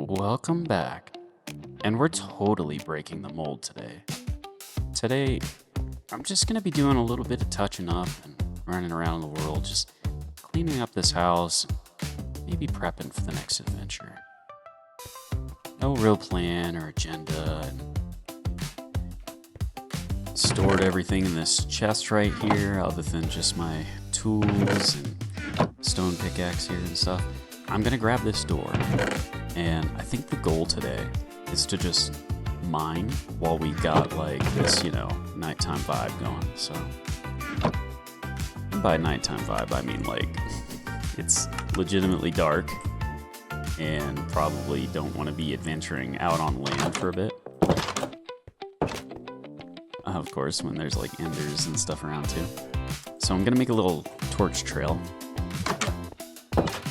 Welcome back. And we're totally breaking the mold today. Today, I'm just going to be doing a little bit of touching up and running around the world, just cleaning up this house, maybe prepping for the next adventure. No real plan or agenda, and stored everything in this chest right here, other than just my tools and stone pickaxe here and stuff. I'm going to grab this door, and I think the goal today is to just mine while we got like this, nighttime vibe going. So, and by nighttime vibe, I mean like it's legitimately dark and probably don't want to be adventuring out on land for a bit. Of course, when there's like enders and stuff around too. So I'm going to make a little torch trail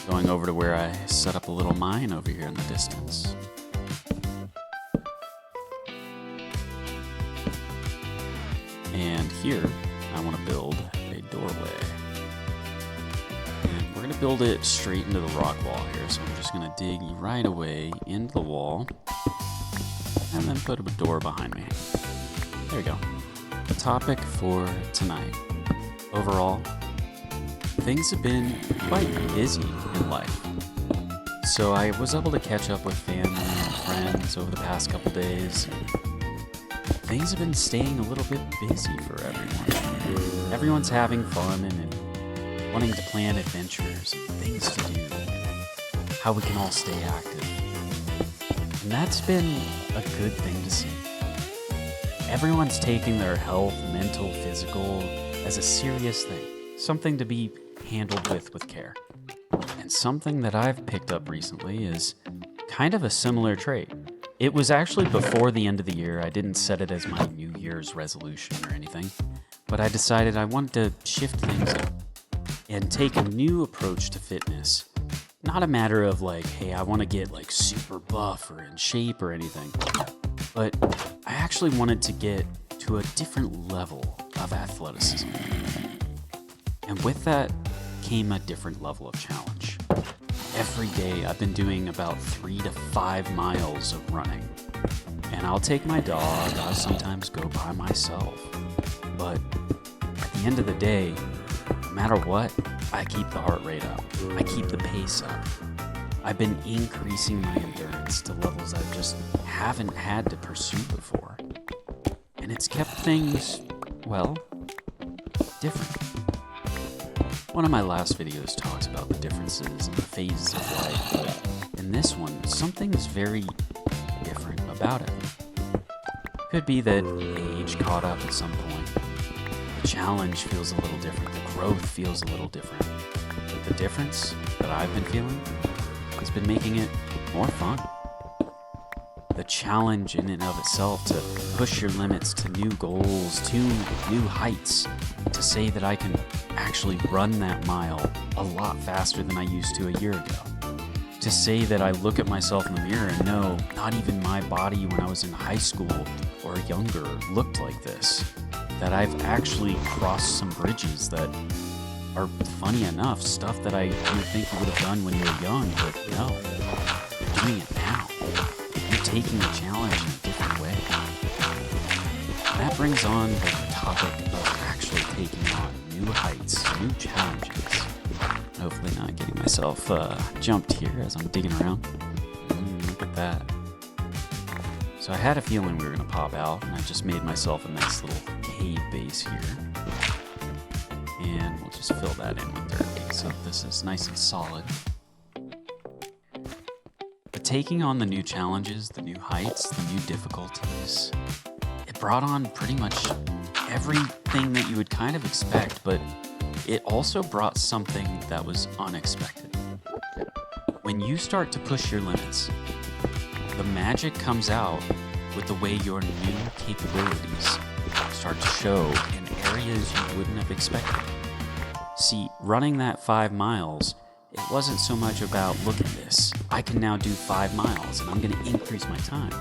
going over to where I set up a little mine over here in the distance. And here, I want to build a doorway. And we're going to build it straight into the rock wall here. So I'm just going to dig right away into the wall and then put a door behind me. There we go. The topic for tonight. Overall, things have been quite busy in life. So I was able to catch up with family and friends over the past couple days. Things have been staying a little bit busy for everyone. Everyone's having fun and wanting to plan adventures and things to do and how we can all stay active. And that's been a good thing to see. Everyone's taking their health, mental, physical, as a serious thing. Something to be handled with care. And something that I've picked up recently is kind of a similar trait. It was actually before the end of the year. I didn't set it as my New Year's resolution or anything, but I decided I wanted to shift things up and take a new approach to fitness. Not a matter of like, hey, I want to get like super buff or in shape or anything, but I actually wanted to get to a different level of athleticism. And with that came a different level of challenge. Every day I've been doing about 3 to 5 miles of running. And I'll take my dog, I'll sometimes go by myself. But at the end of the day, no matter what, I keep the heart rate up. I keep the pace up. I've been increasing my endurance to levels I just haven't had to pursue before. And it's kept things, well, different. One of my last videos talks about the differences and the phases of life, but in this one, something is very different about it. Could be that age caught up at some point. The challenge feels a little different. The growth feels a little different. But the difference that I've been feeling has been making it more fun. The challenge in and of itself to push your limits to new goals, to new heights, to say that I can actually run that mile a lot faster than I used to a year ago. To say that I look at myself in the mirror and know not even my body when I was in high school or younger looked like this. That I've actually crossed some bridges that are, funny enough, stuff that I would think you would have done when you were young, but no, you're doing it now. You're taking the challenge in a different way. And that brings on the topic of actually taking on new heights, new challenges. Hopefully not getting myself jumped here as I'm digging around. Look at that. So I had a feeling we were going to pop out, and I just made myself a nice little cave base here. And we'll just fill that in with dirt so this is nice and solid. But taking on the new challenges, the new heights, the new difficulties, it brought on pretty much everything that you would kind of expect, but it also brought something that was unexpected. When you start to push your limits, the magic comes out with the way your new capabilities start to show in areas you wouldn't have expected. See, running that 5 miles, it wasn't so much about, look at this, I can now do 5 miles and I'm going to increase my time.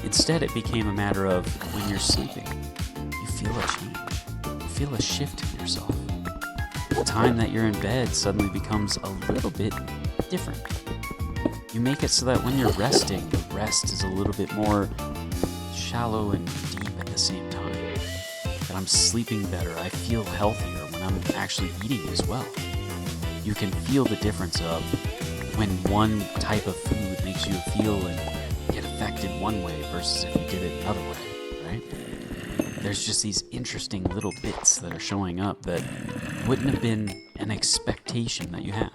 Instead, it became a matter of when you're sleeping, you feel a change. You feel a shift in yourself. The time that you're in bed suddenly becomes a little bit different. You make it so that when you're resting, the rest is a little bit more shallow and deep at the same time. That I'm sleeping better. I feel healthier when I'm actually eating as well. You can feel the difference of when one type of food makes you feel and get affected one way versus if you did it another way, right? There's just these interesting little bits that are showing up that wouldn't have been an expectation that you have.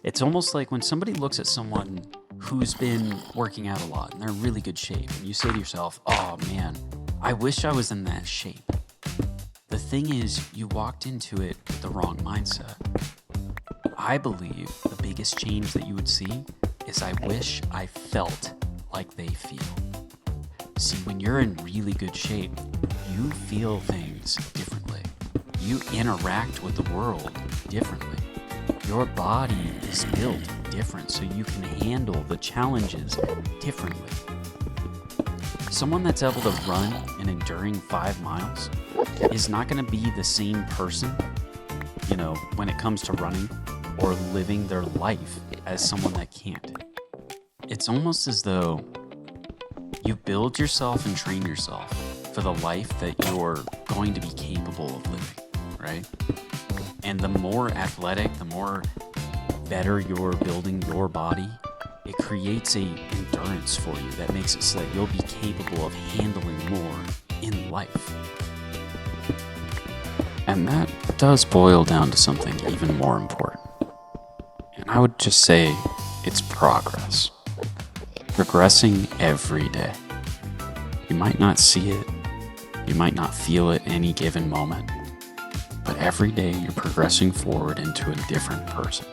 It's almost like when somebody looks at someone who's been working out a lot and they're in really good shape, and you say to yourself, oh man, I wish I was in that shape. The thing is, you walked into it with the wrong mindset. I believe the biggest change that you would see is I wish I felt like they feel. See, when you're in really good shape, you feel things differently. You interact with the world differently. Your body is built different so you can handle the challenges differently. Someone that's able to run an enduring 5 miles is not going to be the same person, when it comes to running or living their life as someone that can't. It's almost as though you build yourself and train yourself for the life that you're going to be capable of living, right? And the more athletic, the more better you're building your body, it creates a endurance for you that makes it so that you'll be capable of handling more in life. And that does boil down to something even more important. And I would just say it's progress. Progressing every day. You might not see it, you might not feel it any given moment, but every day you're progressing forward into a different person,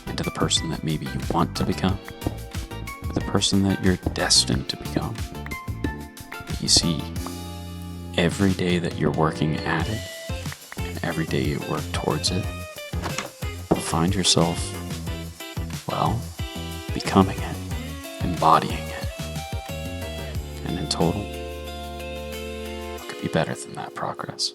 into the person that maybe you want to become, or the person that you're destined to become. You see, every day that you're working at it, and every day you work towards it, you'll find yourself, becoming it, embodying it. And in total, what could be better than that progress?